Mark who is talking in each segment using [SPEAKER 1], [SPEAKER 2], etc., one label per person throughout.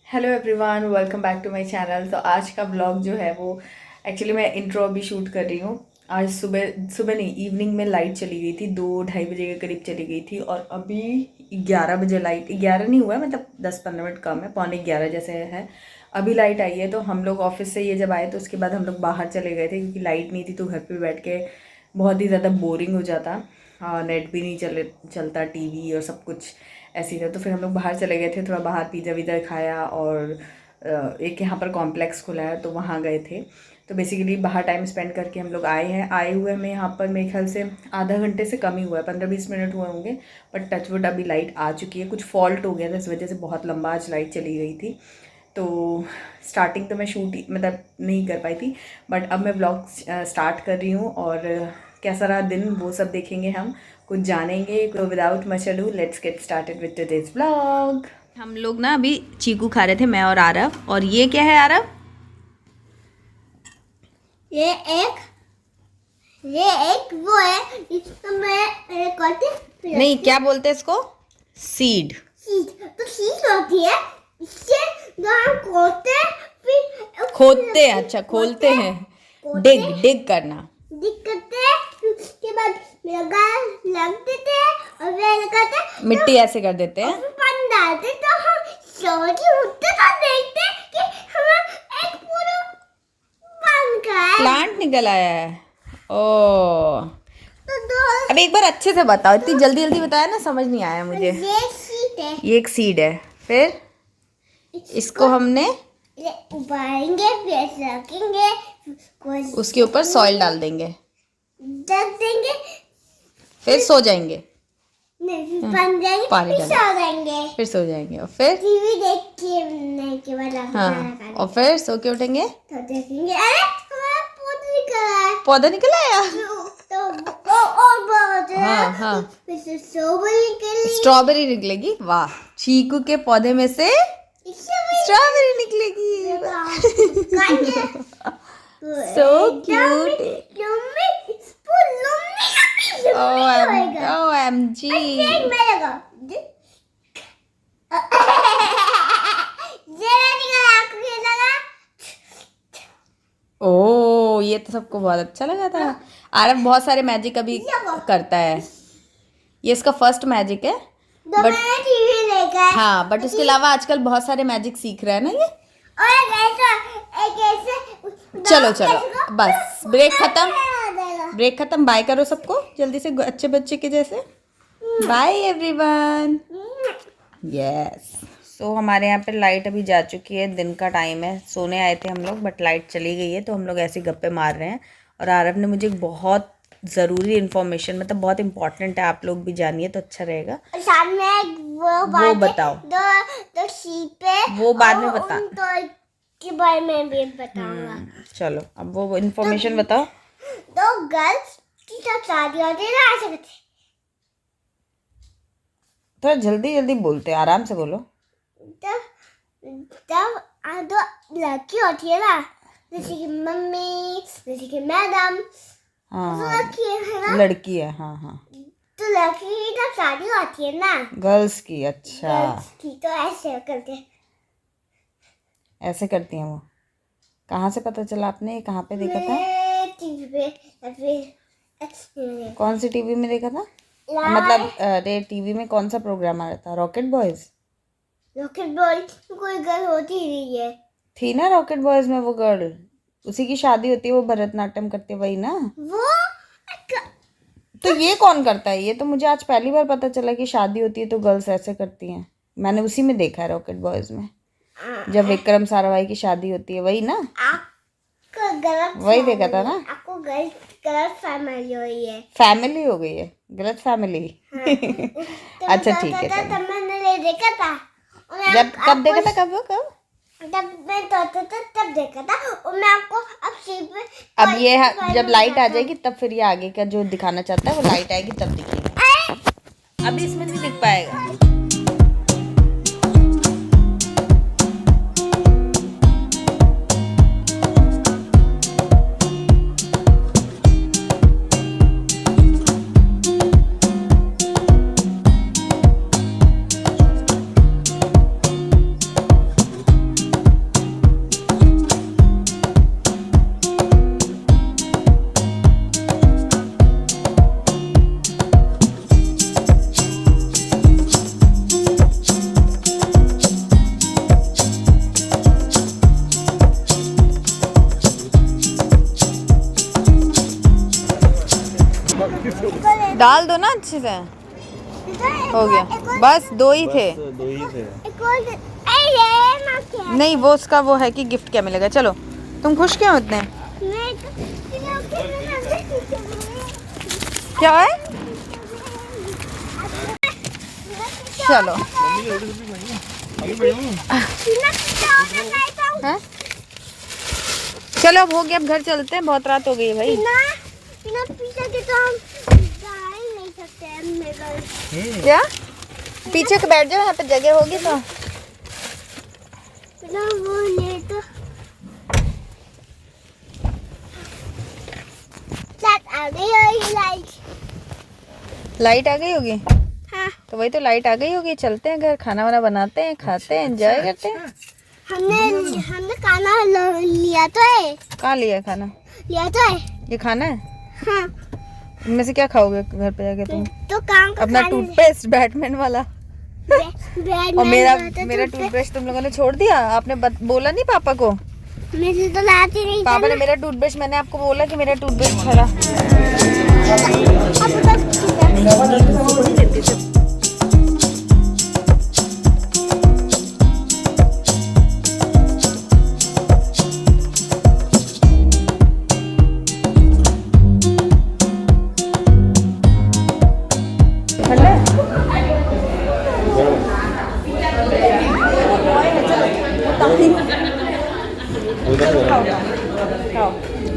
[SPEAKER 1] Hello everyone, welcome back to my channel. तो आज का ब्लॉग जो है वो एक्चुअली मैं इंट्रो अभी शूट कर रही हूँ। आज सुबह सुबह नहीं, इवनिंग में लाइट चली गई थी, 2-2:30 बजे के करीब चली गई थी और अभी 11 बजे लाइट, 11 नहीं हुआ है, मतलब 10-15 मिनट कम है, 11:45 जैसे है। अभी लाइट आई है। तो हम लोग ऑफिस से ये जब आए तो उसके बाद हम लोग बाहर चले गए थे क्योंकि लाइट नहीं थी, तो घर पे बैठ के बहुत ही ज़्यादा बोरिंग हो जाता। नेट भी नहीं चलता, टीवी और सब कुछ ऐसे ही था। तो फिर हम लोग बाहर चले गए थे, थोड़ा बाहर पिज़्ज़ा विज़्ज़ा खाया और एक यहाँ पर कॉम्प्लेक्स खुला है तो वहाँ गए थे। तो बेसिकली बाहर टाइम स्पेंड करके हम लोग आए हैं। आए हुए हमें यहाँ पर मेरे ख्याल से आधा घंटे से कम ही हुआ है, 15-20 मिनट हुए होंगे। बट टचवुड अभी लाइट आ चुकी है। कुछ फॉल्ट हो गया था, इस वजह से बहुत लंबा आज लाइट चली गई थी। तो स्टार्टिंग तो मैं शूट मतलब नहीं कर पाई थी, बट अब मैं ब्लॉग स्टार्ट कर रही हूँ और कैसा रहा दिन वो सब देखेंगे, हम कुछ जानेंगे। तो without much ado let's get started with today's blog. हम लोग ना अभी चीकू खा रहे थे, मैं और आरव। और ये क्या है आरव?
[SPEAKER 2] ये एक ये एक वो है जिसको मैं कहते
[SPEAKER 1] नहीं, क्या बोलते हैं इसको? सीड।
[SPEAKER 2] सीड। तो सीड होती है, इससे जो हम
[SPEAKER 1] खोदते हैं, अच्छा खोलते हैं। डिग डिग करना।
[SPEAKER 2] दिखते हैं, फिर उसके बाद लग देते हैं और वे लगाते हैं,
[SPEAKER 1] मिट्टी ऐसे कर देते
[SPEAKER 2] और
[SPEAKER 1] हैं।
[SPEAKER 2] फिर पानी डालते हैं। तो हम सोची उठते तो देखते हैं कि हमें एक पूरा बन का है।
[SPEAKER 1] प्लांट निकल आया है। ओ,
[SPEAKER 2] तो दो
[SPEAKER 1] अब एक बार अच्छे से बताओ, इतनी जल्दी जल्दी बताया ना, समझ नहीं आया मुझे।
[SPEAKER 2] ये सीड है।
[SPEAKER 1] ये एक सीड है, फिर इसको हमने
[SPEAKER 2] ये उबालेंगे, फिर रखेंगे,
[SPEAKER 1] उसके ऊपर सॉइल डाल देंगे,
[SPEAKER 2] रख देंगे,
[SPEAKER 1] फिर सो जाएंगे।
[SPEAKER 2] नहीं फिर बन जाएंगे,
[SPEAKER 1] पानी
[SPEAKER 2] फिर
[SPEAKER 1] डालेंगे।
[SPEAKER 2] सो जाएंगे।
[SPEAKER 1] फिर सो जाएंगे और फिर
[SPEAKER 2] टीवी देखने के बाद आप खाना
[SPEAKER 1] हाँ,
[SPEAKER 2] खाएंगे।
[SPEAKER 1] और फिर सो के उठेंगे
[SPEAKER 2] तो देखेंगे, अरे हमारा पौधा निकल आया।
[SPEAKER 1] पौधा निकल आया।
[SPEAKER 2] तो और बहुत है।
[SPEAKER 1] हाँ हाँ,
[SPEAKER 2] फिर से स्ट्रॉबेरी निकली।
[SPEAKER 1] स्ट्रॉबेरी निकलेगी। वाह, चीकू के पौधे में से स्ट्रॉबेरी निकलेगी। So cute. OMG. ओ, ये तो सबको बहुत अच्छा लगा था। आरव बहुत सारे मैजिक अभी करता है। ये इसका फर्स्ट मैजिक है, बट हाँ, बट उसके अलावा आजकल बहुत सारे मैजिक सीख रहा है ना ये। चलो चलो, बस ब्रेक खत्म, ब्रेक खत्म। बाय करो सबको जल्दी से, अच्छे बच्चे के जैसे। Bye everyone. यस। सो हमारे यहाँ पे लाइट अभी जा चुकी है, दिन का टाइम है, सोने आए थे हम लोग बट लाइट चली गई है। तो हम लोग ऐसे गप्पे मार रहे हैं और आरव ने मुझे बहुत ज़रूरी इन्फॉर्मेशन, मतलब बहुत इंपॉर्टेंट है, आप लोग भी जानिए तो अच्छा रहेगा।
[SPEAKER 2] सामने
[SPEAKER 1] वो बताओ।
[SPEAKER 2] दो शीप है,
[SPEAKER 1] वो बाद में बता।
[SPEAKER 2] तो के बारे में भी बताऊंगा।
[SPEAKER 1] चलो अब वो इन्फॉर्मेशन बताओ।
[SPEAKER 2] दो गर्ल्स की सब शादी होती है ना, ऐसे करते।
[SPEAKER 1] थोड़ा जल्दी जल्दी बोलते, आराम से बोलो।
[SPEAKER 2] तब दो लड़की होती है ना, जैसे कि मम्मी, जैसे कि मैडम।
[SPEAKER 1] हाँ
[SPEAKER 2] तो
[SPEAKER 1] हाँ,
[SPEAKER 2] लड़की है ना,
[SPEAKER 1] लड़की है, हाँ हाँ।
[SPEAKER 2] तो लड़की की जब शादी होती है ना,
[SPEAKER 1] गर्ल्स की, अच्छा।
[SPEAKER 2] गर्ल्स की, तो ऐसे करते हैं।
[SPEAKER 1] ऐसे करती हैं वो। कहाँ से पता चला आपने, ये कहाँ पे देखा था?
[SPEAKER 2] मैं टीवी पे या फिर
[SPEAKER 1] कौन सी टीवी में देखा था? मतलब अरे टीवी में कौन सा प्रोग्राम आ रहा था? Rocket boys?
[SPEAKER 2] रॉकेट बॉय कोई गर्ल होती ही नहीं है।
[SPEAKER 1] थी ना रॉकेट बॉयज में वो गर्ल, उसी की शादी होती है, वो भरतनाट्यम करती है, वही ना?
[SPEAKER 2] वो
[SPEAKER 1] तो ये कौन करता है? ये तो मुझे आज पहली बार पता चला कि शादी होती है तो गर्ल्स ऐसे करती हैं। मैंने उसी में देखा है, रॉकेट बॉयज में, जब विक्रम साराभाई की शादी होती है, वही ना?
[SPEAKER 2] आपको गलत
[SPEAKER 1] वही देखा था ना?
[SPEAKER 2] आपको गलत फैमिली हुई है।
[SPEAKER 1] फैमिली हो गई है, गलत फैमिली। अच्छा ठीक है,
[SPEAKER 2] तब
[SPEAKER 1] चलो।
[SPEAKER 2] मैंने देखा था।
[SPEAKER 1] जब कब देखा था? कब?
[SPEAKER 2] तब मैं तब देखा था, और मैं आपको अब सीप में
[SPEAKER 1] अब ये जब लाइट आ जाएगी तब फिर ये आगे का जो दिखाना चाहता है वो लाइट आएगी तब दिखेगा, अभी इसमें नहीं दिख पाएगा। डाल दो ना अच्छे से। हो गया, बस 2 ही थे। नहीं वो उसका वो है कि गिफ्ट क्या मिलेगा। चलो तुम खुश क्यों इतने? क्या है? चलो हाँ? चलो अब हो गया, अब घर चलते हैं, बहुत रात हो गई है भाई। क्या पीछे के बैठ जाओ, यहाँ पे जगह होगी तो। लाइट आ गई होगी।
[SPEAKER 2] हाँ।
[SPEAKER 1] तो वही तो लाइट आ गई होगी, चलते हैं घर, खाना वाना बनाते हैं, खाते हैं, एंजॉय करते हैं।
[SPEAKER 2] हमने खाना लिया तो है।
[SPEAKER 1] कहाँ लिया खाना?
[SPEAKER 2] लिया तो है।
[SPEAKER 1] ये खाना है?
[SPEAKER 2] हाँ।
[SPEAKER 1] इनमें से क्या खाओगे घर पे जाके तुम?
[SPEAKER 2] तो काम का
[SPEAKER 1] अपना टूथपेस्ट बैटमैन वाला। और मेरा टूथब्रश तुम लोगों ने छोड़ दिया। आपने बोला नहीं पापा को?
[SPEAKER 2] मुझे तो लाती नहीं।
[SPEAKER 1] पापा ने मेरा टूथब्रश, मैंने आपको बोला कि मेरा टूथब्रश खरा।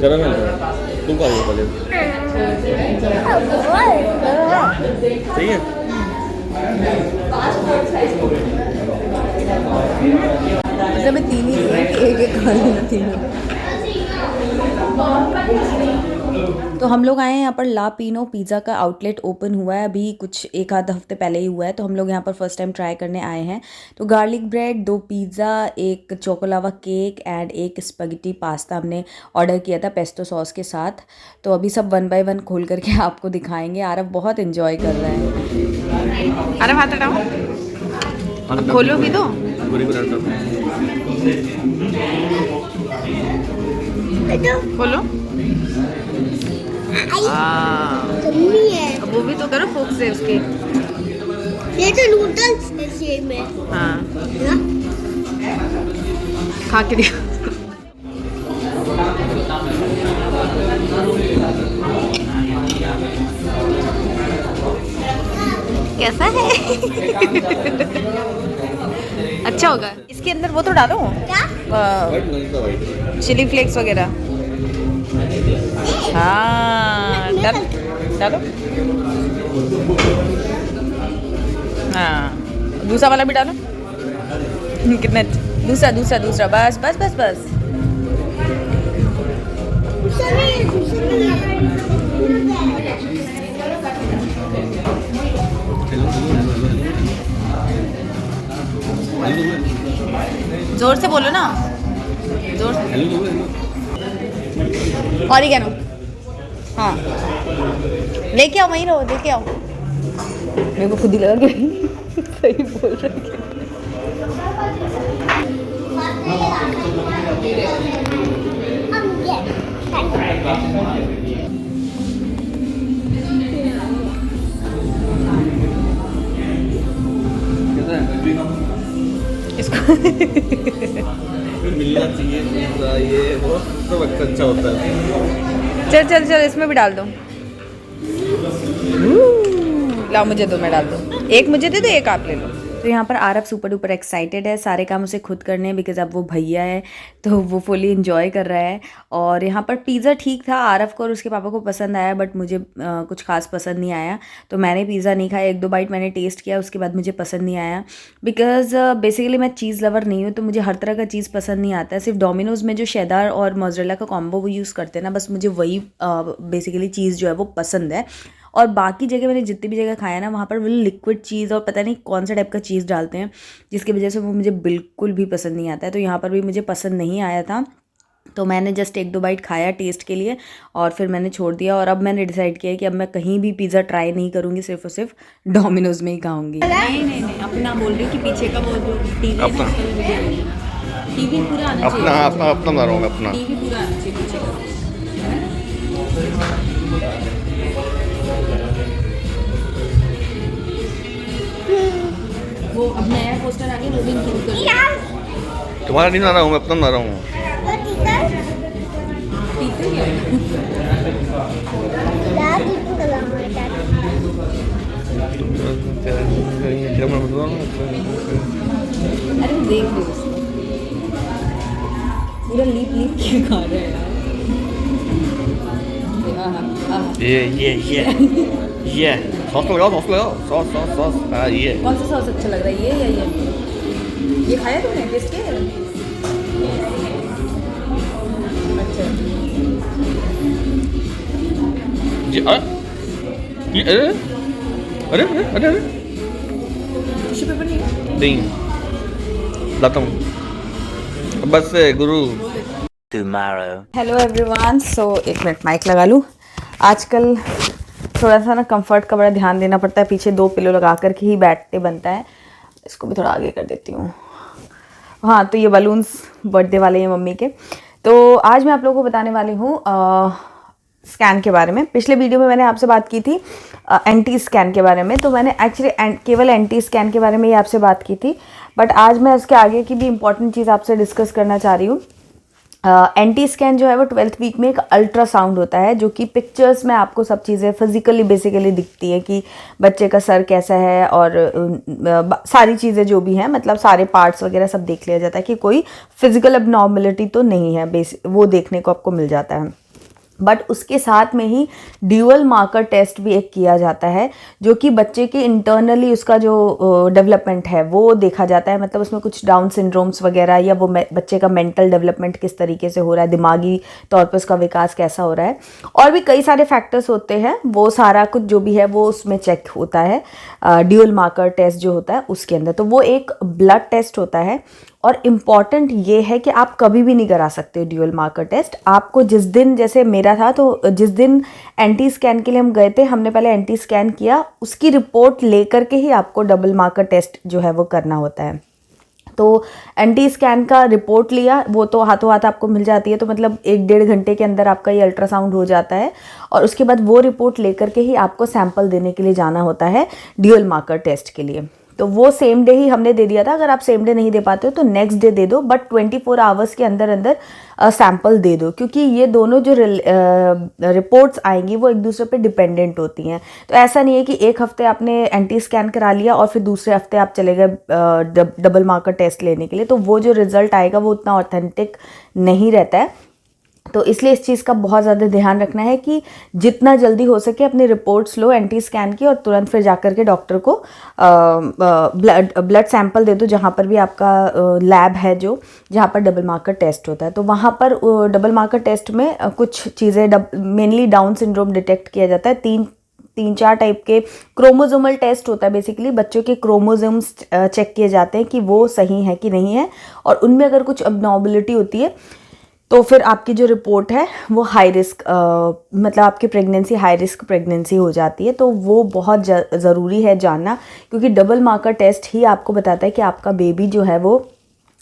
[SPEAKER 3] गरम है तुम खाओ पहले। सही है।
[SPEAKER 1] मतलब मैं 3 ही दिए कि एक खा लेना तीनों। तो हम लोग आए हैं यहाँ पर ला पीनो पिज़्ज़ा का आउटलेट ओपन हुआ है अभी कुछ 1 आध हफ्ते पहले ही हुआ है। तो हम लोग यहाँ पर फर्स्ट टाइम ट्राई करने आए हैं। तो garlic bread, 2 pizza, 1 choco lava cake and 1 spaghetti pasta हमने ऑर्डर किया था पेस्टो सॉस के साथ। तो अभी सब 1 बाय 1 खोल करके आपको दिखाएंगे। आरव बहुत इन्जॉय कर रहा है। आरव हाथ हटाओ, खोलो भी तो। खोलो। अब वो भी तो करो फोक से उसके।
[SPEAKER 2] ये तो नूडल्स है शेप में।
[SPEAKER 1] हाँ खा के दिखा। कैसा है? अच्छा होगा। इसके अंदर वो तो डालो चिली फ्लेक्स वगैरह। हाँ डालो। हाँ दूसरा वाला भी डालो। कितना दूसरा बस बस बस बस। जोर से बोलो ना, जोर से। ऑरिगेनो हाँ लेके आओ, वहीं रहो, लेके आओ। मेरे को खुद ही लगा कि सही बोल रहे हैं। इसको
[SPEAKER 3] मिलना चाहिए ये वो तो अच्छा होता है।
[SPEAKER 1] चल चल चल इसमें भी डाल दो। लाओ मुझे दो, मैं डाल दूँ। एक मुझे दे दो, एक आप ले लो। तो यहाँ पर आरव सुपर डुपर एक्साइटेड है, सारे काम उसे खुद करने हैं बिकॉज अब वो भैया है तो वो फुली इंजॉय कर रहा है। और यहाँ पर पिज़्ज़ा ठीक था, आरव को और उसके पापा को पसंद आया बट मुझे कुछ खास पसंद नहीं आया। तो मैंने पिज़्ज़ा नहीं खाया, 1-2 बाइट मैंने टेस्ट किया, उसके बाद मुझे पसंद नहीं आया बिकॉज बेसिकली मैं चीज़ लवर नहीं हूँ। तो मुझे हर तरह का चीज़ पसंद नहीं आता है। सिर्फ डोमिनोज़ में जो शेदार और मोज़रेला का कॉम्बो वो यूज़ करते हैं ना, बस मुझे वही बेसिकली चीज़ जो है वो पसंद है। और बाकी जगह मैंने जितनी भी जगह खाया ना, वहाँ पर वो लिक्विड चीज़ और पता नहीं कौन सा टाइप का चीज़ डालते हैं जिसकी वजह से वो मुझे बिल्कुल भी पसंद नहीं आता है। तो यहाँ पर भी मुझे पसंद नहीं आया था। तो मैंने जस्ट 1-2 बाइट खाया टेस्ट के लिए और फिर मैंने छोड़ दिया। और अब मैंने डिसाइड किया है कि अब मैं कहीं भी पिज़्ज़ा ट्राई नहीं करूँगी, सिर्फ और सिर्फ डोमिनोज़ में ही खाऊंगी। नहीं अपना बोल रही हूँ कि पीछे का वो टीवी पूरा आना चाहिए।
[SPEAKER 3] अपना
[SPEAKER 1] टीवी पूरा आना चाहिए पीछे का। वो अब नया पोस्टर आ गया, वो भी इंक्लूड कर दिया।
[SPEAKER 2] यार
[SPEAKER 3] तुम्हारा नहीं ना रहा हूँ, मैं अपना ना रहा हूँ।
[SPEAKER 2] तो टीचर
[SPEAKER 1] पीते क्या है?
[SPEAKER 2] यार टीचर का नाम है क्या?
[SPEAKER 1] अरे वो देख लो उसको, पूरा लीप लीप के खा रहा है यार।
[SPEAKER 3] ये सॉस लगाओ, सॉस। हाँ ये
[SPEAKER 1] कौन सा सॉस अच्छा लग रहा है, ये या ये खाया तुमने, टेस्ट किया है? अच्छा
[SPEAKER 3] ये अरे
[SPEAKER 1] टिश्यू पेपर नहीं है?
[SPEAKER 3] नहीं लाता हूँ बस से गुरु।
[SPEAKER 4] tomorrow.
[SPEAKER 1] हेलो एवरीवन, सो एक मिनट माइक लगा लूँ। आजकल थोड़ा सा ना कंफर्ट का बड़ा ध्यान देना पड़ता है, पीछे 2 पिलो लगा कर के ही बैठते बनता है। इसको भी थोड़ा आगे कर देती हूँ। हाँ, तो ये बलून्स बर्थडे वाले हैं मम्मी के। तो आज मैं आप लोगों को बताने वाली हूँ स्कैन के बारे में। पिछले वीडियो में मैंने आपसे बात की थी एंटी स्कैन के बारे में, तो मैंने एक्चुअली केवल एंटी स्कैन के बारे में ही आपसे बात की थी, बट आज मैं उसके आगे की भी इम्पॉर्टेंट चीज़ आपसे डिस्कस करना चाह रही हूँ। एंटी स्कैन जो है वो 12th वीक में एक अल्ट्रासाउंड होता है, जो कि पिक्चर्स में आपको सब चीज़ें फिजिकली बेसिकली दिखती है कि बच्चे का सर कैसा है और सारी चीज़ें जो भी हैं, मतलब सारे पार्ट्स वगैरह सब देख लिया जाता है कि कोई फिजिकल अबनॉर्मलिटी तो नहीं है, वो देखने को आपको मिल जाता है। बट उसके साथ में ही ड्यूअल मार्कर टेस्ट भी एक किया जाता है, जो कि बच्चे के इंटरनली उसका जो डेवलपमेंट है वो देखा जाता है। मतलब उसमें कुछ डाउन सिंड्रोम्स वगैरह या वो बच्चे का मेंटल डेवलपमेंट किस तरीके से हो रहा है, दिमागी तौर पर उसका विकास कैसा हो रहा है, और भी कई सारे फैक्टर्स होते हैं। वो सारा कुछ जो भी है वो उसमें चेक होता है ड्यूअल मार्कर टेस्ट जो होता है उसके अंदर। तो वो एक ब्लड टेस्ट होता है, और इम्पॉर्टेंट ये है कि आप कभी भी नहीं करा सकते ड्यूअल मार्कर टेस्ट। आपको जिस दिन, जैसे मेरा था, तो जिस दिन एंटी स्कैन के लिए हम गए थे, हमने पहले एंटी स्कैन किया, उसकी रिपोर्ट लेकर के ही आपको डबल मार्कर टेस्ट जो है वो करना होता है। तो एंटी स्कैन का रिपोर्ट लिया, वो तो हाथों हाथ आपको मिल जाती है, तो मतलब 1-1.5 घंटे के अंदर आपका ये अल्ट्रासाउंड हो जाता है, और उसके बाद वो रिपोर्ट लेकर के ही आपको सैंपल देने के लिए जाना होता है ड्यूअल मार्कर टेस्ट के लिए। तो वो सेम डे ही हमने दे दिया था। अगर आप सेम डे नहीं दे पाते हो तो नेक्स्ट डे दे दो, बट 24 आवर्स के अंदर अंदर सैंपल दे दो, क्योंकि ये दोनों जो रिपोर्ट्स आएंगी वो एक दूसरे पे डिपेंडेंट होती हैं। तो ऐसा नहीं है कि एक हफ्ते आपने एंटी स्कैन करा लिया और फिर दूसरे हफ्ते आप चले गए डबल मार्कर टेस्ट लेने के लिए, तो वो जो रिजल्ट आएगा वो उतना ऑथेंटिक नहीं रहता है। तो इसलिए इस चीज़ का बहुत ज़्यादा ध्यान रखना है कि जितना जल्दी हो सके अपनी रिपोर्ट्स लो एंटी स्कैन की, और तुरंत फिर जाकर के डॉक्टर को ब्लड सैंपल दे दो, जहाँ पर भी आपका लैब है जो जहाँ पर डबल मार्कर टेस्ट होता है। तो वहाँ पर डबल मार्कर टेस्ट में कुछ चीज़ें, मेनली डाउन सिंड्रोम डिटेक्ट किया जाता है। 3-4 टाइप के क्रोमोसोमल टेस्ट होता है। बेसिकली बच्चों के क्रोमोसोम्स चेक किए जाते हैं कि वो सही है कि नहीं है, और उनमें अगर कुछ अबनॉर्मलिटी होती है तो फिर आपकी जो रिपोर्ट है वो हाई रिस्क, मतलब आपकी प्रेगनेंसी हाई रिस्क प्रेगनेंसी हो जाती है। तो वो बहुत ज़रूरी है जानना, क्योंकि डबल मार्कर टेस्ट ही आपको बताता है कि आपका बेबी जो है वो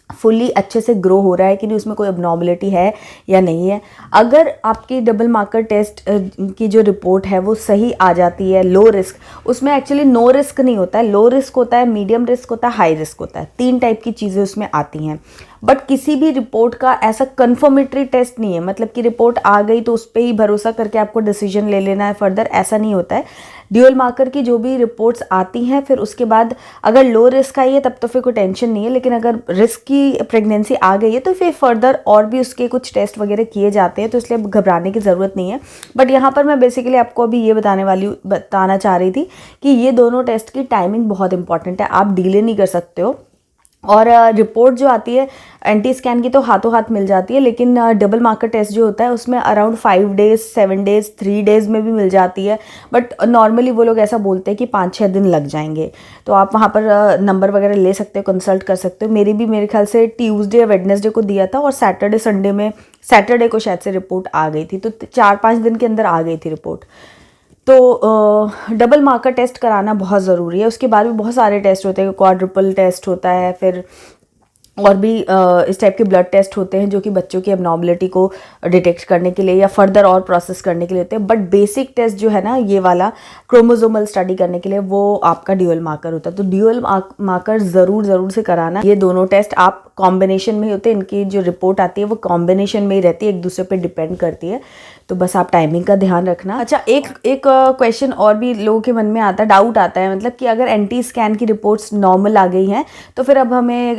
[SPEAKER 1] फुली अच्छे से ग्रो हो रहा है कि नहीं, उसमें कोई अबनॉर्मलिटी है या नहीं है। अगर आपकी डबल मार्कर टेस्ट की जो रिपोर्ट है वो सही आ जाती है, लो रिस्क, उसमें एक्चुअली नो रिस्क नहीं होता है, लो रिस्क होता है, मीडियम रिस्क होता है, हाई रिस्क होता है। 3 टाइप की चीज़ें उसमें आती हैं। बट किसी भी रिपोर्ट का ऐसा कन्फर्मेटरी टेस्ट नहीं है, मतलब कि रिपोर्ट आ गई तो उस पर ही भरोसा करके आपको डिसीजन ले लेना है फर्दर, ऐसा नहीं होता है। ड्यूअल मार्कर की जो भी रिपोर्ट्स आती हैं, फिर उसके बाद अगर लो रिस्क आई है तब तो फिर कोई टेंशन नहीं है, लेकिन अगर रिस्क की प्रेगनेंसी आ गई है तो फिर फर्दर और भी उसके कुछ टेस्ट वगैरह किए जाते हैं, तो इसलिए घबराने की ज़रूरत नहीं है। बट यहाँ पर मैं बेसिकली आपको अभी ये बताना चाह रही थी कि ये दोनों टेस्ट की टाइमिंग बहुत इंपॉर्टेंट है, आप डिले नहीं कर सकते हो। और रिपोर्ट जो आती है एंटी स्कैन की तो हाथों हाथ मिल जाती है, लेकिन डबल मार्कर टेस्ट जो होता है उसमें अराउंड 5 डेज़, 7 डेज़, 3 डेज़ में भी मिल जाती है। बट नॉर्मली वो लोग ऐसा बोलते हैं कि 5-6 दिन लग जाएंगे। तो आप वहाँ पर नंबर वगैरह ले सकते हो, कंसल्ट कर सकते हो। मेरे ख्याल से ट्यूसडे या वेडनेसडे को दिया था, और सैटरडे को शायद से रिपोर्ट आ गई थी, तो 4-5 दिन के अंदर आ गई थी रिपोर्ट। तो डबल मार्कर टेस्ट कराना बहुत ज़रूरी है। उसके बाद भी बहुत सारे टेस्ट होते हैं, क्वाड्रुपल टेस्ट होता है, फिर और भी इस टाइप के ब्लड टेस्ट होते हैं जो कि बच्चों की एबनॉर्मलिटी को डिटेक्ट करने के लिए या फर्दर और प्रोसेस करने के लिए होते हैं। बट बेसिक टेस्ट जो है ना, ये वाला क्रोमोसोमल स्टडी करने के लिए, वो आपका ड्यूअल मार्कर होता है। तो ड्यूअल मार्कर ज़रूर से कराना। ये दोनों टेस्ट आप कॉम्बिनेशन में ही होते हैं, इनकी जो रिपोर्ट आती है वो कॉम्बिनेशन में ही रहती है, एक दूसरे पे डिपेंड करती है। तो बस आप टाइमिंग का ध्यान रखना। अच्छा, एक क्वेश्चन और भी लोगों के मन में आता है, डाउट आता है, मतलब कि अगर एंटी स्कैन की रिपोर्ट्स नॉर्मल आ गई हैं तो फिर अब हमें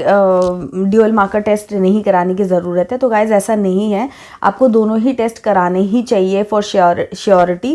[SPEAKER 1] ड्यूअल मार्कर टेस्ट नहीं कराने की ज़रूरत है। तो गाइज ऐसा नहीं है, आपको दोनों ही टेस्ट कराने ही चाहिए फॉर श्योरिटी।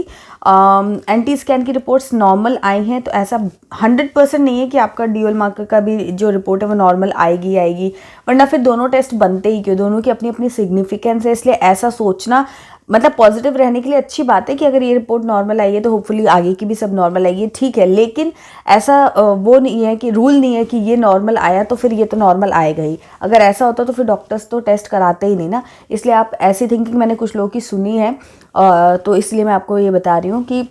[SPEAKER 1] एंटी स्कैन की रिपोर्ट्स नॉर्मल आई हैं तो ऐसा 100% नहीं है कि आपका ड्यूअल मार्कर का भी जो रिपोर्ट है वो नॉर्मल आएगी, वरना फिर दोनों टेस्ट बनते ही क्यों? दोनों की अपनी अपनी सिग्निफिकेंस है, इसलिए ऐसा सोचना मतलब पॉजिटिव रहने के लिए अच्छी बात है कि अगर ये रिपोर्ट नॉर्मल आई है तो होपफुली आगे की भी सब नॉर्मल आएगी, ठीक है। लेकिन ऐसा वो नहीं है कि रूल नहीं है कि ये नॉर्मल आया तो फिर ये तो नॉर्मल आएगा ही। अगर ऐसा होता तो फिर डॉक्टर्स तो टेस्ट कराते ही नहीं ना। इसलिए आप ऐसी थिंकिंग मैंने कुछ लोगों की सुनी है, तो इसलिए मैं आपको ये बता रही हूँ कि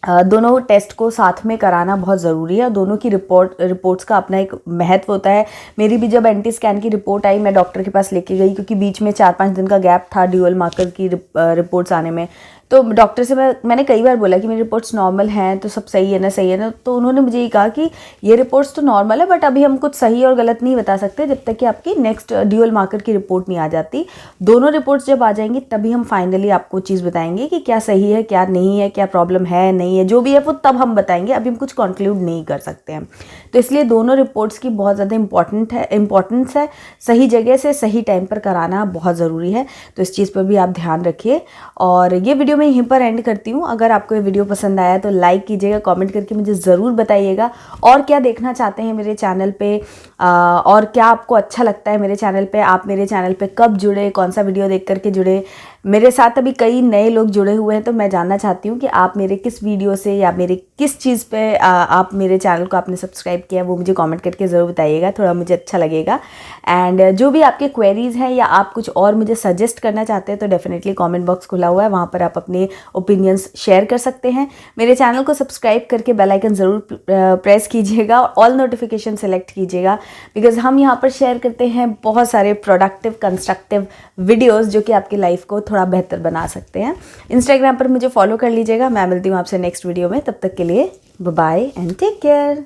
[SPEAKER 1] दोनों टेस्ट को साथ में कराना बहुत ज़रूरी है। दोनों की रिपोर्ट्स का अपना एक महत्व होता है। मेरी भी जब एंटी स्कैन की रिपोर्ट आई, मैं डॉक्टर के पास लेके गई, क्योंकि बीच में 4-5 दिन का गैप था ड्यूअल मार्कर की रिपोर्ट्स आने में। तो डॉक्टर से मैंने कई बार बोला कि मेरी रिपोर्ट्स नॉर्मल हैं, तो सब सही है ना। तो उन्होंने मुझे ये कहा कि ये रिपोर्ट्स तो नॉर्मल है, बट अभी हम कुछ सही और गलत नहीं बता सकते जब तक कि आपकी नेक्स्ट ड्यूअल मार्कर की रिपोर्ट नहीं आ जाती। दोनों रिपोर्ट्स जब आ जाएंगी तभी हम फाइनली आपको चीज़ बताएंगे कि क्या सही है, क्या नहीं है, क्या प्रॉब्लम है, नहीं है, जो भी है वो तब हम बताएंगे। अभी हम कुछ कंक्लूड नहीं कर सकते हैं। तो इसलिए दोनों रिपोर्ट्स की बहुत ज़्यादा इम्पॉर्टेंस है। सही जगह से सही टाइम पर कराना बहुत ज़रूरी है। तो इस चीज़ पर भी आप ध्यान रखिए। और ये वीडियो मैं यहीं पर एंड करती हूँ। अगर आपको ये वीडियो पसंद आया तो लाइक कीजिएगा, कमेंट करके मुझे ज़रूर बताइएगा और क्या देखना चाहते हैं मेरे चैनल पे, और क्या आपको अच्छा लगता है मेरे चैनल पे। आप मेरे चैनल पे कब जुड़े, कौन सा वीडियो देख करके जुड़े। मेरे साथ अभी कई नए लोग जुड़े हुए हैं, तो मैं जानना चाहती हूँ कि आप मेरे किस वीडियो से या मेरे किस चीज़ पे आप मेरे चैनल को आपने सब्सक्राइब किया, वो मुझे कमेंट करके ज़रूर बताइएगा, थोड़ा मुझे अच्छा लगेगा। एंड जो भी आपके क्वेरीज़ हैं या आप कुछ और मुझे सजेस्ट करना चाहते हैं तो डेफिनेटली कमेंट बॉक्स खुला हुआ है, वहाँ पर आप अपने ओपिनियंस शेयर कर सकते हैं। मेरे चैनल को सब्सक्राइब करके बेल आइकन ज़रूर प्रेस कीजिएगा और ऑल नोटिफिकेशन सेलेक्ट कीजिएगा, बिकॉज हम यहाँ पर शेयर करते हैं बहुत सारे प्रोडक्टिव कंस्ट्रक्टिव वीडियोज़ जो कि आपकी लाइफ को थोड़ा बेहतर बना सकते हैं। इंस्टाग्राम पर मुझे फॉलो कर लीजिएगा। मैं मिलती हूँ आपसे नेक्स्ट वीडियो में, तब तक के लिए bye bye and take care.